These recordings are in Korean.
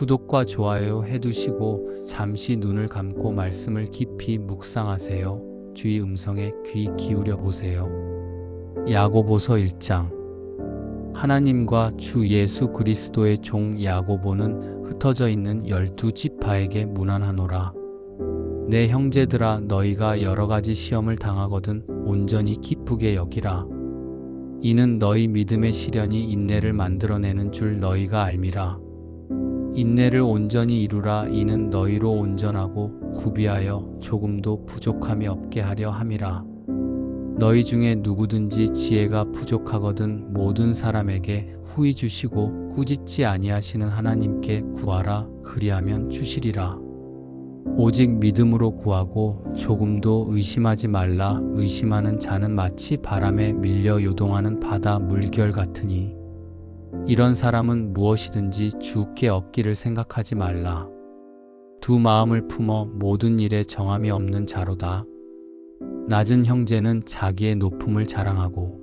구독과 좋아요 해두시고 잠시 눈을 감고 말씀을 깊이 묵상하세요. 주의 음성에 귀 기울여 보세요. 야고보서 1장. 하나님과 주 예수 그리스도의 종 야고보는 흩어져 있는 12지파에게 문안하노라. 내 형제들아, 너희가 여러 가지 시험을 당하거든 온전히 기쁘게 여기라. 이는 너희 믿음의 시련이 인내를 만들어내는 줄 너희가 알미라. 인내를 온전히 이루라. 이는 너희로 온전하고 구비하여 조금도 부족함이 없게 하려 함이라. 너희 중에 누구든지 지혜가 부족하거든 모든 사람에게 후히 주시고 꾸짖지 아니하시는 하나님께 구하라. 그리하면 주시리라. 오직 믿음으로 구하고 조금도 의심하지 말라. 의심하는 자는 마치 바람에 밀려 요동하는 바다 물결 같으니 이런 사람은 무엇이든지 주께 얻기를 생각하지 말라. 두 마음을 품어 모든 일에 정함이 없는 자로다. 낮은 형제는 자기의 높음을 자랑하고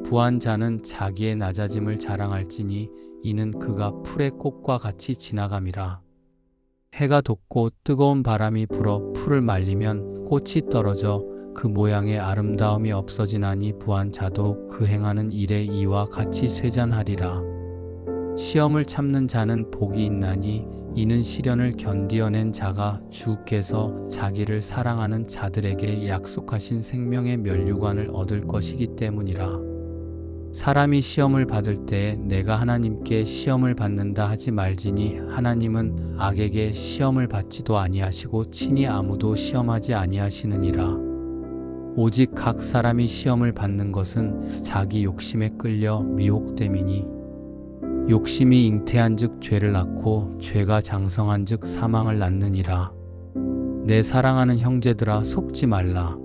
부한 자는 자기의 낮아짐을 자랑할지니 이는 그가 풀의 꽃과 같이 지나감이라. 해가 돋고 뜨거운 바람이 불어 풀을 말리면 꽃이 떨어져 그 모양의 아름다움이 없어지나니 부한 자도 그 행하는 일의 이와 같이 쇠잔하리라. 시험을 참는 자는 복이 있나니 이는 시련을 견디어낸 자가 주께서 자기를 사랑하는 자들에게 약속하신 생명의 면류관을 얻을 것이기 때문이라. 사람이 시험을 받을 때에 내가 하나님께 시험을 받는다 하지 말지니 하나님은 악에게 시험을 받지도 아니하시고 친히 아무도 시험하지 아니하시느니라. 오직 각 사람이 시험을 받는 것은 자기 욕심에 끌려 미혹됨이니 욕심이 잉태한즉 죄를 낳고 죄가 장성한즉 사망을 낳느니라. 내 사랑하는 형제들아, 속지 말라.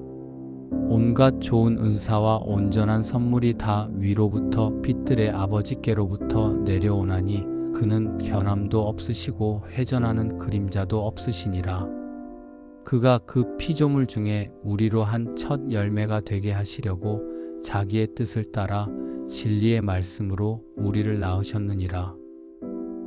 온갖 좋은 은사와 온전한 선물이 다 위로부터 빛들의 아버지께로부터 내려오나니 그는 변함도 없으시고 회전하는 그림자도 없으시니라. 그가 그 피조물 중에 우리로 한 첫 열매가 되게 하시려고 자기의 뜻을 따라 진리의 말씀으로 우리를 낳으셨느니라.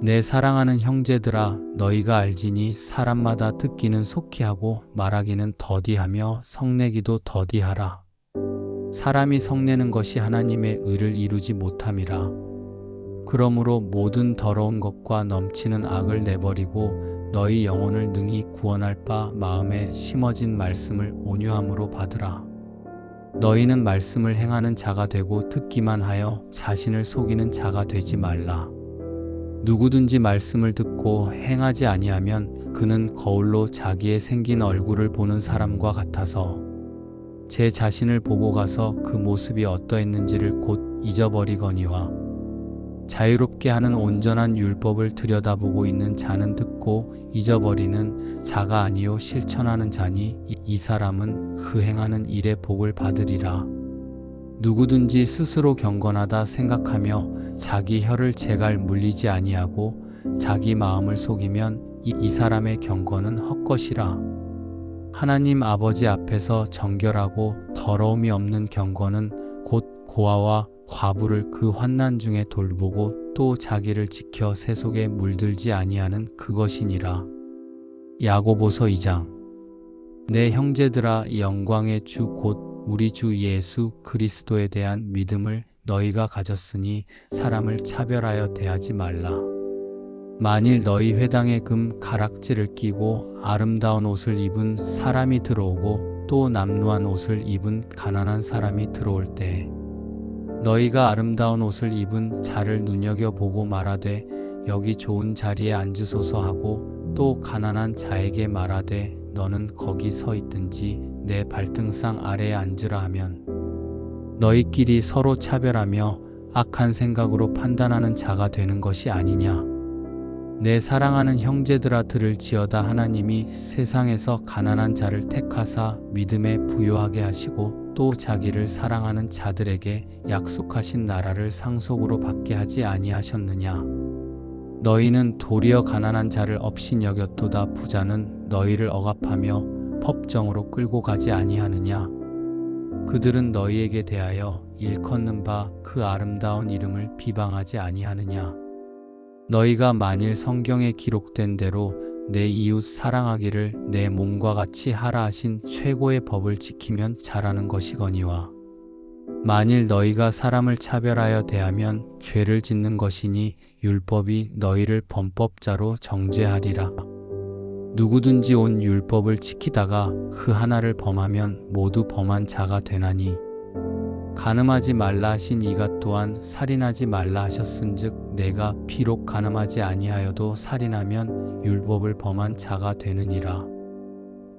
내 사랑하는 형제들아, 너희가 알지니 사람마다 듣기는 속히 하고 말하기는 더디하며 성내기도 더디하라. 사람이 성내는 것이 하나님의 의를 이루지 못함이라. 그러므로 모든 더러운 것과 넘치는 악을 내버리고 너희 영혼을 능히 구원할 바 마음에 심어진 말씀을 온유함으로 받으라. 너희는 말씀을 행하는 자가 되고 듣기만 하여 자신을 속이는 자가 되지 말라. 누구든지 말씀을 듣고 행하지 아니하면 그는 거울로 자기의 생긴 얼굴을 보는 사람과 같아서 제 자신을 보고 가서 그 모습이 어떠했는지를 곧 잊어버리거니와 자유롭게 하는 온전한 율법을 들여다보고 있는 자는 듣고 잊어버리는 자가 아니요 실천하는 자니 이 사람은 그 행하는 일의 복을 받으리라. 누구든지 스스로 경건하다 생각하며 자기 혀를 제갈 물리지 아니하고 자기 마음을 속이면 이 사람의 경건은 헛것이라. 하나님 아버지 앞에서 정결하고 더러움이 없는 경건은 곧 고아와 과부를 그 환난 중에 돌보고 또 자기를 지켜 세속에 물들지 아니하는 그것이니라. 야고보서 2장. 내 형제들아, 영광의 주 곧 우리 주 예수 그리스도에 대한 믿음을 너희가 가졌으니 사람을 차별하여 대하지 말라. 만일 너희 회당에 금 가락지를 끼고 아름다운 옷을 입은 사람이 들어오고 또 남루한 옷을 입은 가난한 사람이 들어올 때에 너희가 아름다운 옷을 입은 자를 눈여겨보고 말하되 여기 좋은 자리에 앉으소서 하고 또 가난한 자에게 말하되 너는 거기 서 있든지 내 발등상 아래에 앉으라 하면 너희끼리 서로 차별하며 악한 생각으로 판단하는 자가 되는 것이 아니냐. 내 사랑하는 형제들아, 들을지어다. 하나님이 세상에서 가난한 자를 택하사 믿음에 부요하게 하시고 또 자기를 사랑하는 자들에게 약속하신 나라를 상속으로 받게 하지 아니하셨느냐. 너희는 도리어 가난한 자를 업신여겼도다. 부자는 너희를 억압하며 법정으로 끌고 가지 아니하느냐. 그들은 너희에게 대하여 일컫는 바 그 아름다운 이름을 비방하지 아니하느냐. 너희가 만일 성경에 기록된 대로 내 이웃 사랑하기를 내 몸과 같이 하라 하신 최고의 법을 지키면 잘하는 것이거니와 만일 너희가 사람을 차별하여 대하면 죄를 짓는 것이니 율법이 너희를 범법자로 정죄하리라. 누구든지 온 율법을 지키다가 그 하나를 범하면 모두 범한 자가 되나니 간음하지 말라 하신 이가 또한 살인하지 말라 하셨은즉 내가 비록 간음하지 아니하여도 살인하면 율법을 범한 자가 되느니라.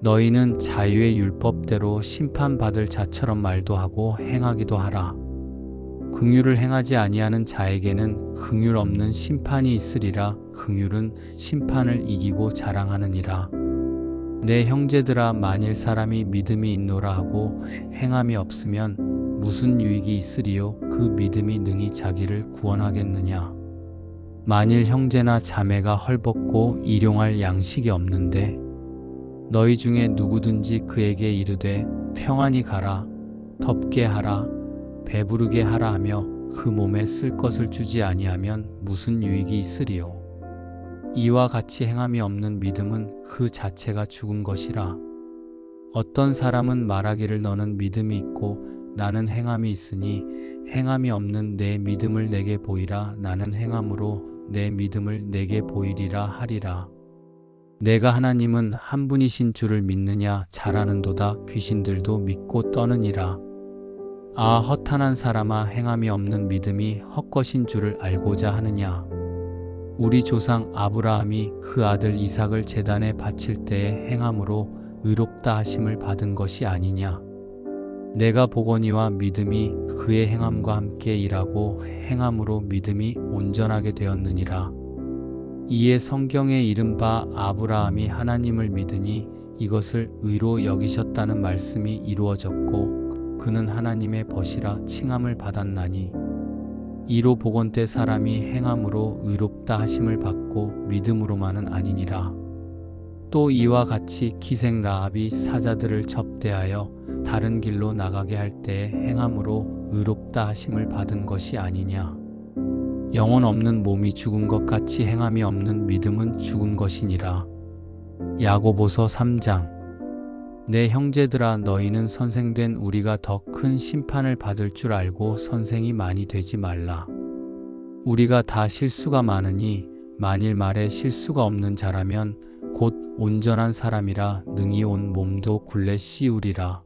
너희는 자유의 율법대로 심판받을 자처럼 말도 하고 행하기도 하라. 긍휼을 행하지 아니하는 자에게는 긍휼 없는 심판이 있으리라. 긍휼은 심판을 이기고 자랑하느니라. 내 형제들아 만일 사람이 믿음이 있노라 하고 행함이 없으면 무슨 유익이 있으리요? 그 믿음이 능히 자기를 구원하겠느냐? 만일 형제나 자매가 헐벗고 일용할 양식이 없는데 너희 중에 누구든지 그에게 이르되 평안히 가라, 덥게 하라, 배부르게 하라 하며 그 몸에 쓸 것을 주지 아니하면 무슨 유익이 있으리요? 이와 같이 행함이 없는 믿음은 그 자체가 죽은 것이라. 어떤 사람은 말하기를 너는 믿음이 있고 나는 행함이 있으니 행함이 없는 내 믿음을 내게 보이라. 나는 행함으로 내 믿음을 내게 보이리라 하리라. 내가 하나님은 한 분이신 줄을 믿느냐? 잘하는도다. 귀신들도 믿고 떠느니라. 아 허탄한 사람아, 행함이 없는 믿음이 헛것인 줄을 알고자 하느냐? 우리 조상 아브라함이 그 아들 이삭을 제단에 바칠 때에 행함으로 의롭다 하심을 받은 것이 아니냐? 내가 보거니와 믿음이 그의 행함과 함께 일하고 행함으로 믿음이 온전하게 되었느니라. 이에 성경에 이른바 아브라함이 하나님을 믿으니 이것을 의로 여기셨다는 말씀이 이루어졌고 그는 하나님의 벗이라 칭함을 받았나니 이로 복원 때 사람이 행함으로 의롭다 하심을 받고 믿음으로만은 아니니라. 또 이와 같이 기생 라합이 사자들을 접대하여 다른 길로 나가게 할 때에 행함으로 의롭다 하심을 받은 것이 아니냐. 영혼 없는 몸이 죽은 것 같이 행함이 없는 믿음은 죽은 것이니라. 야고보서 3장. 내 형제들아 너희는 선생된 우리가 더 큰 심판을 받을 줄 알고 선생이 많이 되지 말라. 우리가 다 실수가 많으니 만일 말에 실수가 없는 자라면 곧 온전한 사람이라 능히 온 몸도 굴레 씌우리라.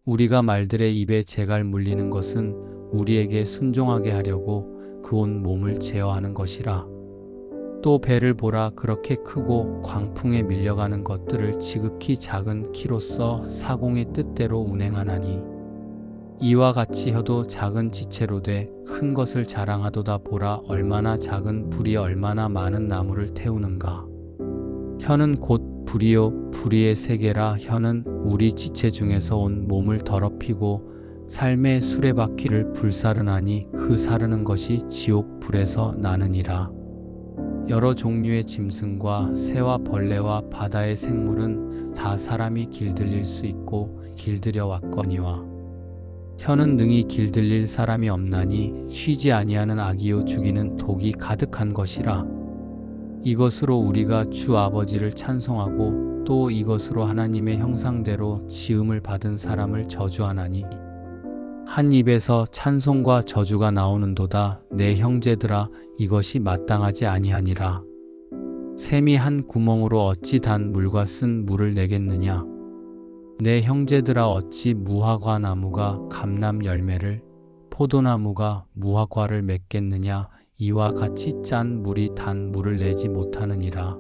우리가 말들의 입에 재갈 물리는 것은 우리에게 순종하게 하려고 그 온 몸을 제어하는 것이라. 또 배를 보라. 그렇게 크고 광풍에 밀려가는 것들을 지극히 작은 키로써 사공의 뜻대로 운행하나니 이와 같이 혀도 작은 지체로 돼 큰 것을 자랑하도다. 보라 얼마나 작은 불이 얼마나 많은 나무를 태우는가. 혀는 곧 불이요 불의의 세계라. 혀는 우리 지체 중에서 온 몸을 더럽히고 삶의 수레바퀴를 불사르나니 그 사르는 것이 지옥 불에서 나느니라. 여러 종류의 짐승과 새와 벌레와 바다의 생물은 다 사람이 길들일 수 있고 길들여 왔거니와 혀는 능히 길들릴 사람이 없나니 쉬지 아니하는 악이요 죽이는 독이 가득한 것이라. 이것으로 우리가 주 아버지를 찬송하고 또 이것으로 하나님의 형상대로 지음을 받은 사람을 저주하나니 한 입에서 찬송과 저주가 나오는도다. 내 형제들아 이것이 마땅하지 아니하니라. 샘이 한 구멍으로 어찌 단 물과 쓴 물을 내겠느냐. 내 형제들아 어찌 무화과 나무가 감람 열매를 포도나무가 무화과를 맺겠느냐. 이와 같이 짠 물이 단 물을 내지 못하느니라.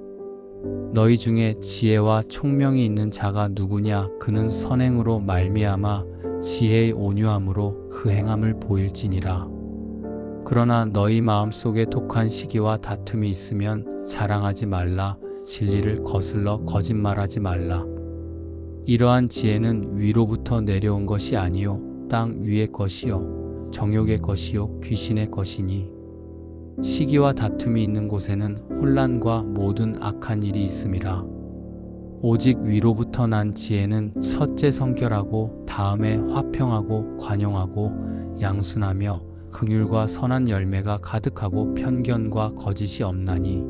너희 중에 지혜와 총명이 있는 자가 누구냐. 그는 선행으로 말미암아 지혜의 온유함으로 그 행함을 보일지니라. 그러나 너희 마음속에 독한 시기와 다툼이 있으면 자랑하지 말라. 진리를 거슬러 거짓말하지 말라. 이러한 지혜는 위로부터 내려온 것이 아니요 땅 위의 것이요 정욕의 것이요 귀신의 것이니 시기와 다툼이 있는 곳에는 혼란과 모든 악한 일이 있음이라. 오직 위로부터 난 지혜는 첫째 성결하고 다음에 화평하고 관용하고 양순하며 긍휼과 선한 열매가 가득하고 편견과 거짓이 없나니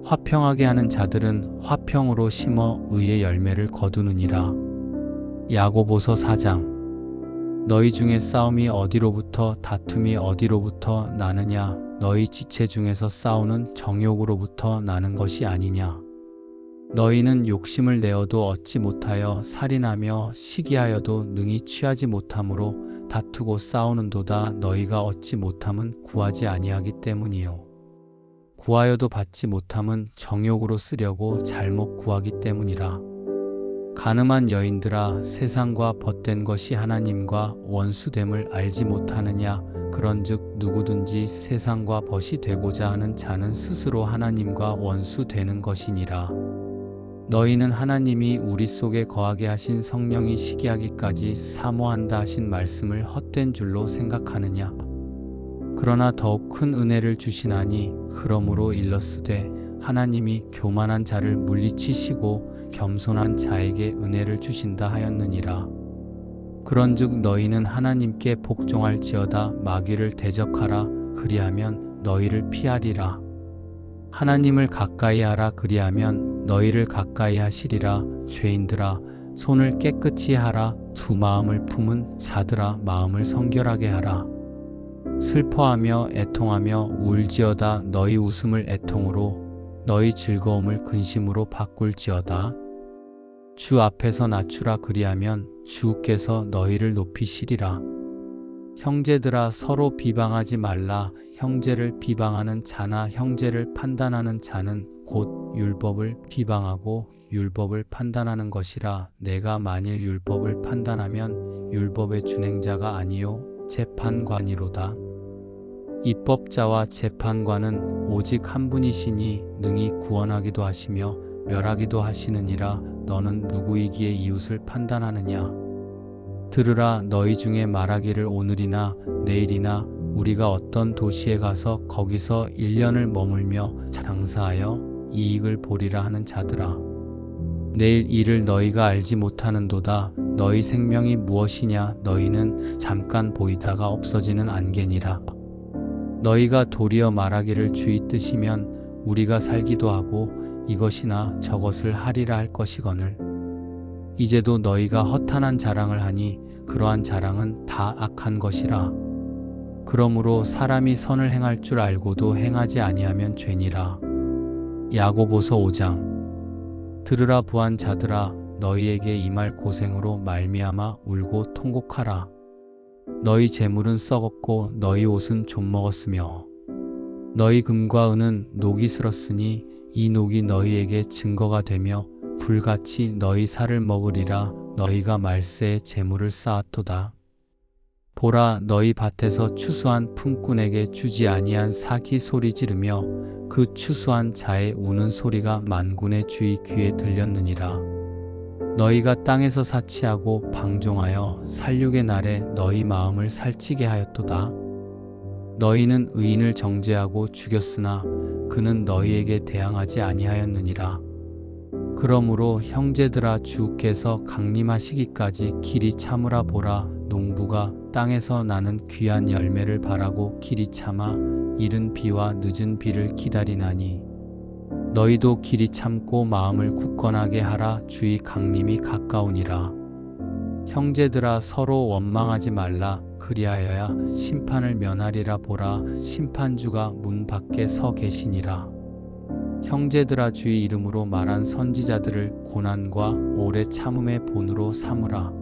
화평하게 하는 자들은 화평으로 심어 의의 열매를 거두느니라. 야고보서 4장. 너희 중에 싸움이 어디로부터 다툼이 어디로부터 나느냐? 너희 지체 중에서 싸우는 정욕으로부터 나는 것이 아니냐? 너희는 욕심을 내어도 얻지 못하여 살인하며 시기하여도 능히 취하지 못함으로 다투고 싸우는도다. 너희가 얻지 못함은 구하지 아니하기 때문이요 구하여도 받지 못함은 정욕으로 쓰려고 잘못 구하기 때문이라. 간음한 여인들아, 세상과 벗된 것이 하나님과 원수됨을 알지 못하느냐? 그런즉 누구든지 세상과 벗이 되고자 하는 자는 스스로 하나님과 원수되는 것이니라. 너희는 하나님이 우리 속에 거하게 하신 성령이 시기하기까지 사모한다 하신 말씀을 헛된 줄로 생각하느냐? 그러나 더욱 큰 은혜를 주시나니 그러므로 일렀으되 하나님이 교만한 자를 물리치시고 겸손한 자에게 은혜를 주신다 하였느니라. 그런즉 너희는 하나님께 복종할지어다. 마귀를 대적하라. 그리하면 너희를 피하리라. 하나님을 가까이 하라. 그리하면 너희를 가까이 하시리라. 죄인들아, 손을 깨끗이 하라. 두 마음을 품은 자들아, 마음을 성결하게 하라. 슬퍼하며 애통하며 울지어다. 너희 웃음을 애통으로 너희 즐거움을 근심으로 바꿀지어다. 주 앞에서 낮추라. 그리하면 주께서 너희를 높이시리라. 형제들아, 서로 비방하지 말라. 형제를 비방하는 자나 형제를 판단하는 자는 곧 율법을 비방하고 율법을 판단하는 것이라. 내가 만일 율법을 판단하면 율법의 준행자가 아니요 재판관이로다. 입법자와 재판관은 오직 한 분이시니 능히 구원하기도 하시며 멸하기도 하시느니라. 너는 누구이기에 이웃을 판단하느냐? 들으라. 너희 중에 말하기를 오늘이나 내일이나 우리가 어떤 도시에 가서 거기서 1년을 머물며 장사하여 이익을 보리라 하는 자들아, 내일 일을 너희가 알지 못하는도다. 너희 생명이 무엇이냐? 너희는 잠깐 보이다가 없어지는 안개니라. 너희가 도리어 말하기를 주의 뜻이면 우리가 살기도 하고 이것이나 저것을 하리라 할 것이거늘, 이제도 너희가 허탄한 자랑을 하니 그러한 자랑은 다 악한 것이라. 그러므로 사람이 선을 행할 줄 알고도 행하지 아니하면 죄니라. 야고보서 5장. 들으라. 부한 자들아, 너희에게 임할 고생으로 말미암아 울고 통곡하라. 너희 재물은 썩었고 너희 옷은 좀먹었으며 너희 금과 은은 녹이 슬었으니 이 녹이 너희에게 증거가 되며 불같이 너희 살을 먹으리라. 너희가 말세에 재물을 쌓았도다. 보라, 너희 밭에서 추수한 품꾼에게 주지 아니한 삭이 소리 지르며 그 추수한 자의 우는 소리가 만군의 주의 귀에 들렸느니라. 너희가 땅에서 사치하고 방종하여 살육의 날에 너희 마음을 살찌게 하였도다. 너희는 의인을 정죄하고 죽였으나 그는 너희에게 대항하지 아니하였느니라. 그러므로 형제들아, 주께서 강림하시기까지 길이 참으라. 보라, 농부가 땅에서 나는 귀한 열매를 바라고 길이 참아 이른 비와 늦은 비를 기다리나니 너희도 길이 참고 마음을 굳건하게 하라. 주의 강림이 가까우니라. 형제들아, 서로 원망하지 말라. 그리하여야 심판을 면하리라. 보라, 심판주가 문 밖에 서 계시니라. 형제들아, 주의 이름으로 말한 선지자들을 고난과 오래 참음의 본으로 삼으라.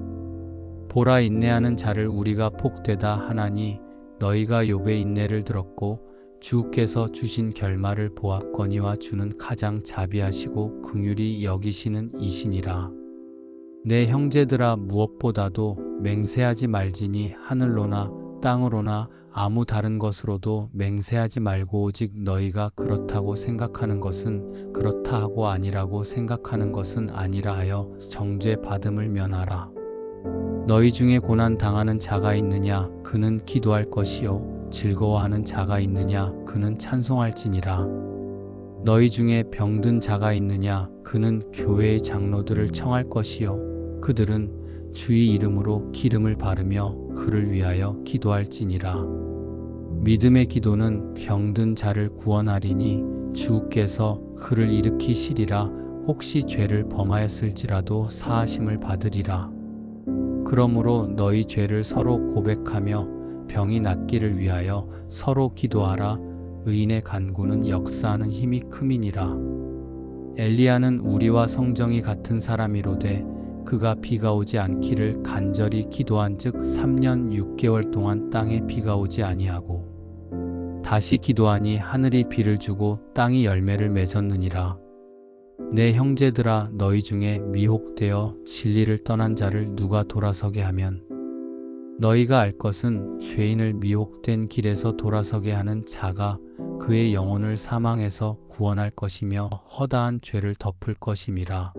보라, 인내하는 자를 우리가 복되다 하나니 너희가 욥의 인내를 들었고 주께서 주신 결말을 보았거니와 주는 가장 자비하시고 긍휼히 여기시는 이시니라. 내 형제들아, 무엇보다도 맹세하지 말지니 하늘로나 땅으로나 아무 다른 것으로도 맹세하지 말고 오직 너희가 그렇다고 생각하는 것은 그렇다 하고 아니라고 생각하는 것은 아니라 하여 정죄 받음을 면하라. 너희 중에 고난 당하는 자가 있느냐? 그는 기도할 것이요 즐거워하는 자가 있느냐? 그는 찬송할지니라. 너희 중에 병든 자가 있느냐? 그는 교회의 장로들을 청할 것이요 그들은 주의 이름으로 기름을 바르며 그를 위하여 기도할지니라. 믿음의 기도는 병든 자를 구원하리니 주께서 그를 일으키시리라. 혹시 죄를 범하였을지라도 사하심을 받으리라. 그러므로 너희 죄를 서로 고백하며 병이 낫기를 위하여 서로 기도하라. 의인의 간구는 역사하는 힘이 큼이니라. 엘리야는 우리와 성정이 같은 사람이로되 그가 비가 오지 않기를 간절히 기도한즉 3년 6개월 동안 땅에 비가 오지 아니하고 다시 기도하니 하늘이 비를 주고 땅이 열매를 맺었느니라. 내 형제들아, 너희 중에 미혹되어 진리를 떠난 자를 누가 돌아서게 하면 너희가 알 것은 죄인을 미혹된 길에서 돌아서게 하는 자가 그의 영혼을 사망에서 구원할 것이며 허다한 죄를 덮을 것임이라.